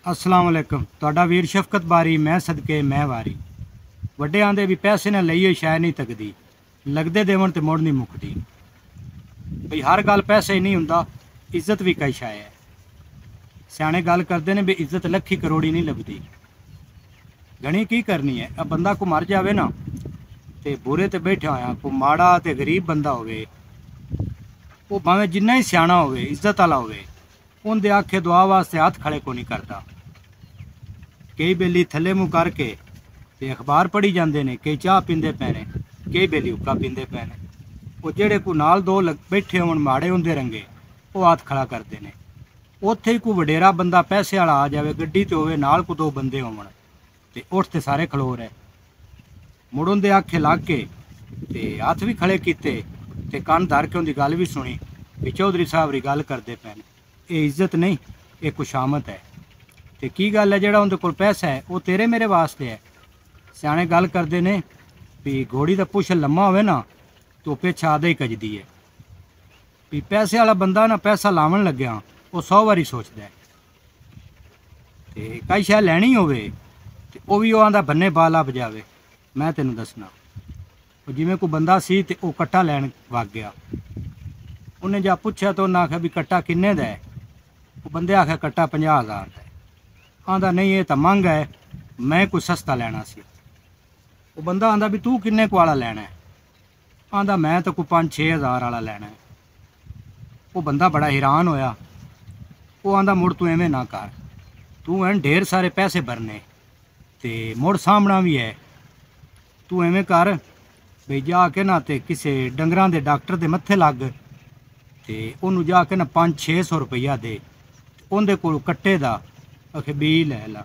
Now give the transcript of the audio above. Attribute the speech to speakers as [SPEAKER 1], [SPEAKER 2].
[SPEAKER 1] अस्सलाम वालेकुम। तुहाडा वीर शफकत बारी मैं सदके मैं वारी। वड्डे आंदे भी पैसे न लईए शै नहीं तकदी, लगदे देवन ते मुड़ नहीं मुकदी। बई हर गल पैसे ही नहीं हुंदा, इज्जत भी कई शै है। सियाणे गल करदे ने भी इज्जत लखी करोड़ी नहीं लभदी। घणी की करनी है, अब बंदा को मर जावे ना ते बुरे ते बैठे होया को माड़ा ते गरीब बंदा होवे, वो भावें जिन्ना ही सियाणा होवे इज्जत वाला होवे, उनके आखे दुआ वास्ते हाथ खड़े को नहीं करता। कई बेली थले मुँह करके ते अखबार पढ़ी जाते हैं, कई चाह पींदे पे ने, कई बेली हुक्का पींदे पे ने। वो जेड़े को नाल दो बैठे होवन माड़े होंदे रंगे, वो हाथ खड़ा करते हैं। उत्थे ही कोई वडेरा बंदा पैसे वाला आ जाए, गड्डी ते होवे नाल को दो बंदे होवन ते उठ ते सारे खलोर है। मुड़ उनके आखे लग के ते हाथ भी खड़े किते ते कन धर के उनकी गल भी सुनी भी चौधरी साहब री गल करते पे ने। ये इज्जत नहीं, ये खुशामत है। तो की गल है, जेड़ा उनके कोल पैसा है वो तेरे मेरे वास्ते है। सियाणे गल करते ने भी घोड़ी का पुछ लम्मा होवे ना तो पिछ आधा ही कजदी है। भी पैसे वाला बंदा ना पैसा लावन लग्या वो 100 बारी सोचता है। तो कई शै लैनी होवे ते वो भी आंदा बन्ने बाला बजावे। मैं तेनों दसना, जिमें कोई बंदा सी ते वो कट्टा लैन वग गया। उन्हें जा पुछया तो उन्हें आख्या भी कट्टा किन्ने दा है। वो बंदे आख्या कट्टा 50,000 का है। आंदा नहीं ये तो मंग है, मैं कोई सस्ता लेना सी। वो बंदा आंदा भी तू किन्ने को वाला लेना है। आंदा मैं तो कोई 5-6 हज़ार वाला लेना है। वो बंदा बड़ा हैरान होया। वो आंदा मुड़ तू एवें ना कर, तू हैं ढेर सारे पैसे भरने ते मुड़ सामना भी है। तू एवें कर भी जाके ना ते किसी डंगरां दे डॉक्टर दे मत्थे लग ते उन्होंने जाके ना 500-600 रुपया दे, उनके कोल कट्टे दा आखे बी लै ला।